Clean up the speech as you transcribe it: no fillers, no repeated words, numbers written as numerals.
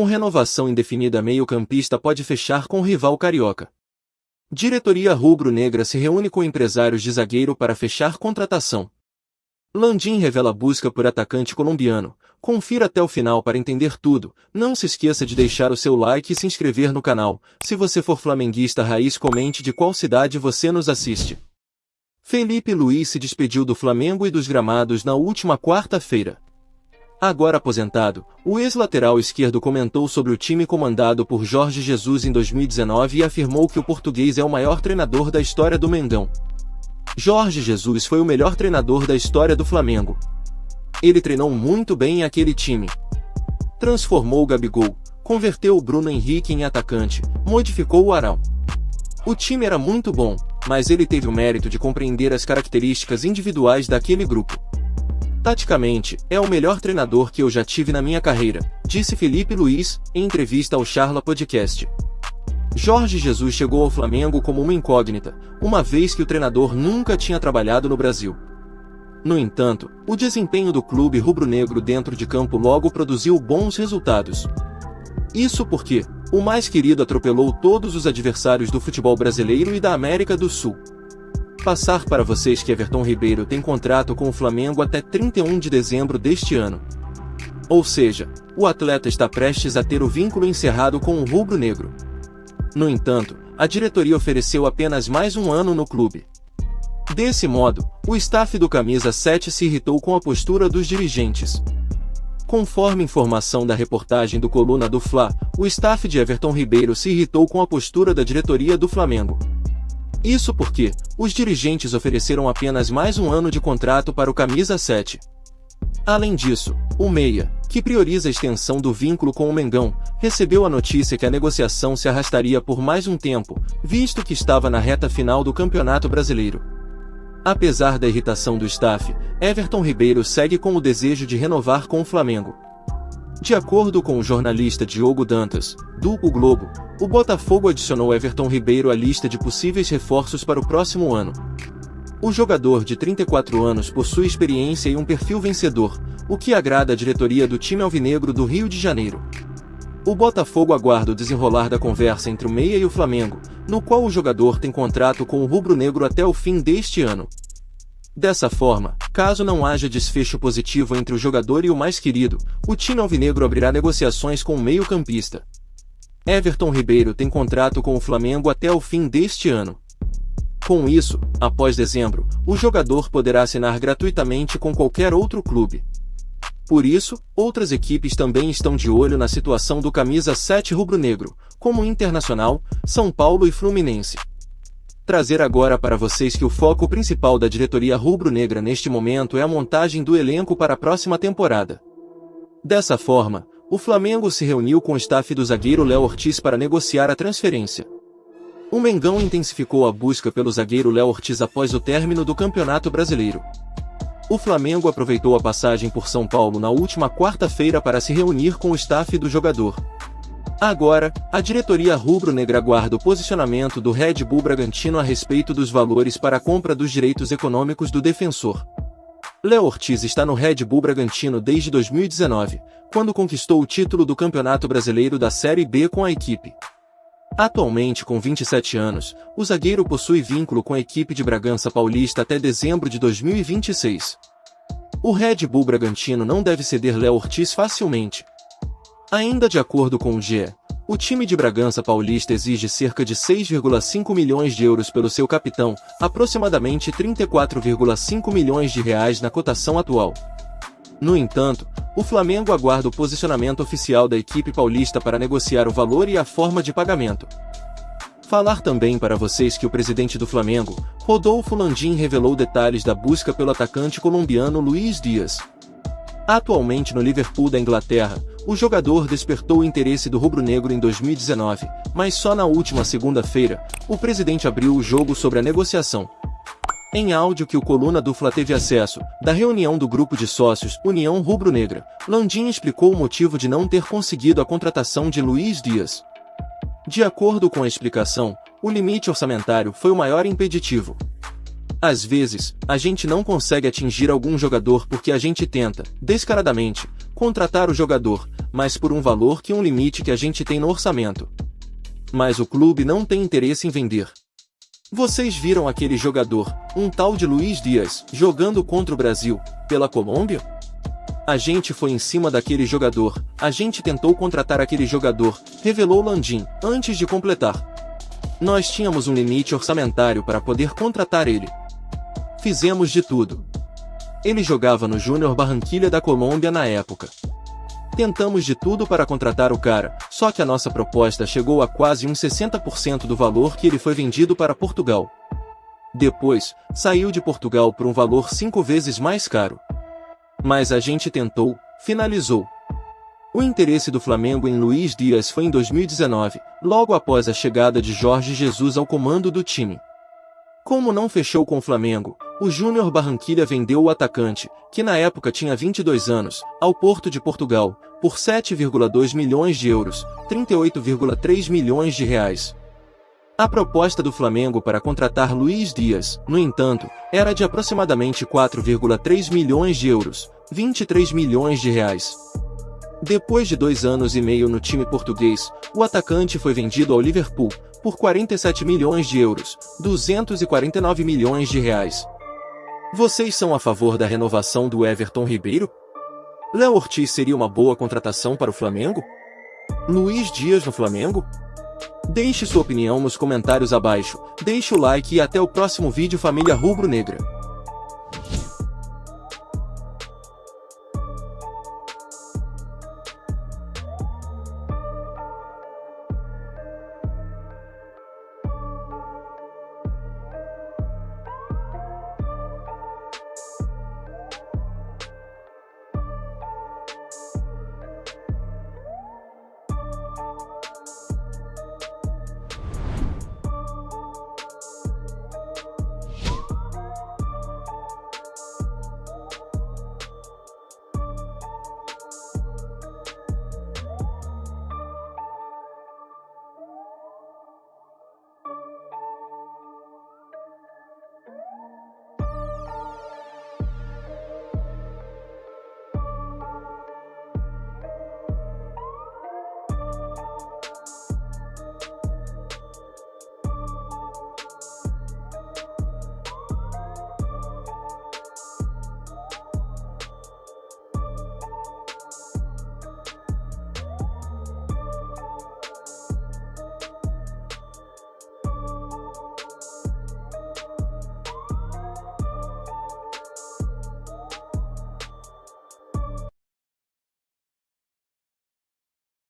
Com renovação indefinida, meio-campista pode fechar com o rival carioca. Diretoria rubro-negra se reúne com empresários de zagueiro para fechar contratação. Landim revela busca por atacante colombiano. Confira até o final para entender tudo. Não se esqueça de deixar o seu like e se inscrever no canal. Se você for flamenguista raiz, comente de qual cidade você nos assiste. Felipe Luiz se despediu do Flamengo e dos gramados na última quarta-feira. Agora aposentado, o ex-lateral esquerdo comentou sobre o time comandado por Jorge Jesus em 2019 e afirmou que o português é o maior treinador da história do Mengão. Jorge Jesus foi o melhor treinador da história do Flamengo. Ele treinou muito bem aquele time. Transformou o Gabigol, converteu o Bruno Henrique em atacante, modificou o Arão. O time era muito bom, mas ele teve o mérito de compreender as características individuais daquele grupo. Taticamente, é o melhor treinador que eu já tive na minha carreira, disse Felipe Luiz, em entrevista ao Charla Podcast. Jorge Jesus chegou ao Flamengo como uma incógnita, uma vez que o treinador nunca tinha trabalhado no Brasil. No entanto, o desempenho do clube rubro-negro dentro de campo logo produziu bons resultados. Isso porque o mais querido atropelou todos os adversários do futebol brasileiro e da América do Sul. Passar para vocês que Everton Ribeiro tem contrato com o Flamengo até 31 de dezembro deste ano. Ou seja, o atleta está prestes a ter o vínculo encerrado com o rubro-negro. No entanto, a diretoria ofereceu apenas mais um ano no clube. Desse modo, o staff do Camisa 7 se irritou com a postura dos dirigentes. Conforme informação da reportagem do Coluna do Fla, o staff de Everton Ribeiro se irritou com a postura da diretoria do Flamengo. Isso porque os dirigentes ofereceram apenas mais um ano de contrato para o Camisa 7. Além disso, o Meia, que prioriza a extensão do vínculo com o Mengão, recebeu a notícia que a negociação se arrastaria por mais um tempo, visto que estava na reta final do Campeonato Brasileiro. Apesar da irritação do staff, Everton Ribeiro segue com o desejo de renovar com o Flamengo. De acordo com o jornalista Diogo Dantas, do O Globo, o Botafogo adicionou Everton Ribeiro à lista de possíveis reforços para o próximo ano. O jogador de 34 anos possui experiência e um perfil vencedor, o que agrada a diretoria do time alvinegro do Rio de Janeiro. O Botafogo aguarda o desenrolar da conversa entre o Meia e o Flamengo, no qual o jogador tem contrato com o rubro-negro até o fim deste ano. Dessa forma, caso não haja desfecho positivo entre o jogador e o mais querido, o time alvinegro abrirá negociações com o meio-campista. Everton Ribeiro tem contrato com o Flamengo até o fim deste ano. Com isso, após dezembro, o jogador poderá assinar gratuitamente com qualquer outro clube. Por isso, outras equipes também estão de olho na situação do Camisa 7 rubro-negro, como Internacional, São Paulo e Fluminense. Trazer agora para vocês que o foco principal da diretoria rubro-negra neste momento é a montagem do elenco para a próxima temporada. Dessa forma, o Flamengo se reuniu com o staff do zagueiro Léo Ortiz para negociar a transferência. O Mengão intensificou a busca pelo zagueiro Léo Ortiz após o término do Campeonato Brasileiro. O Flamengo aproveitou a passagem por São Paulo na última quarta-feira para se reunir com o staff do jogador. Agora, a diretoria rubro-negra aguarda o posicionamento do Red Bull Bragantino a respeito dos valores para a compra dos direitos econômicos do defensor. Léo Ortiz está no Red Bull Bragantino desde 2019, quando conquistou o título do Campeonato Brasileiro da Série B com a equipe. Atualmente com 27 anos, o zagueiro possui vínculo com a equipe de Bragança Paulista até dezembro de 2026. O Red Bull Bragantino não deve ceder Léo Ortiz facilmente. Ainda de acordo com o GE, o time de Bragança Paulista exige cerca de 6,5 milhões de euros pelo seu capitão, aproximadamente 34,5 milhões de reais na cotação atual. No entanto, o Flamengo aguarda o posicionamento oficial da equipe paulista para negociar o valor e a forma de pagamento. Falar também para vocês que o presidente do Flamengo, Rodolfo Landim, revelou detalhes da busca pelo atacante colombiano Luiz Dias. Atualmente no Liverpool da Inglaterra, o jogador despertou o interesse do rubro-negro em 2019, mas só na última segunda-feira, o presidente abriu o jogo sobre a negociação. Em áudio que o Coluna do Fla teve acesso, da reunião do grupo de sócios União Rubro-Negra, Landim explicou o motivo de não ter conseguido a contratação de Luiz Dias. De acordo com a explicação, o limite orçamentário foi o maior impeditivo. Às vezes, a gente não consegue atingir algum jogador porque a gente tenta, descaradamente, contratar o jogador, mas por um valor que um limite que a gente tem no orçamento. Mas o clube não tem interesse em vender. Vocês viram aquele jogador, um tal de Luiz Dias, jogando contra o Brasil, pela Colômbia? A gente foi em cima daquele jogador, a gente tentou contratar aquele jogador, revelou Landim, antes de completar. Nós tínhamos um limite orçamentário para poder contratar ele. Fizemos de tudo. Ele jogava no Júnior Barranquilla da Colômbia na época. Tentamos de tudo para contratar o cara, só que a nossa proposta chegou a quase uns 60% do valor que ele foi vendido para Portugal. Depois, saiu de Portugal por um valor 5 vezes mais caro. Mas a gente tentou, finalizou. O interesse do Flamengo em Luiz Dias foi em 2019, logo após a chegada de Jorge Jesus ao comando do time. Como não fechou com o Flamengo, o Júnior Barranquilla vendeu o atacante, que na época tinha 22 anos, ao Porto de Portugal, por 7,2 milhões de euros, 38,3 milhões de reais. A proposta do Flamengo para contratar Luiz Dias, no entanto, era de aproximadamente 4,3 milhões de euros, 23 milhões de reais. Depois de 2 anos e meio no time português, o atacante foi vendido ao Liverpool, por 47 milhões de euros, 249 milhões de reais. Vocês são a favor da renovação do Everton Ribeiro? Léo Ortiz seria uma boa contratação para o Flamengo? Luiz Dias no Flamengo? Deixe sua opinião nos comentários abaixo, deixe o like e até o próximo vídeo, família rubro-negra.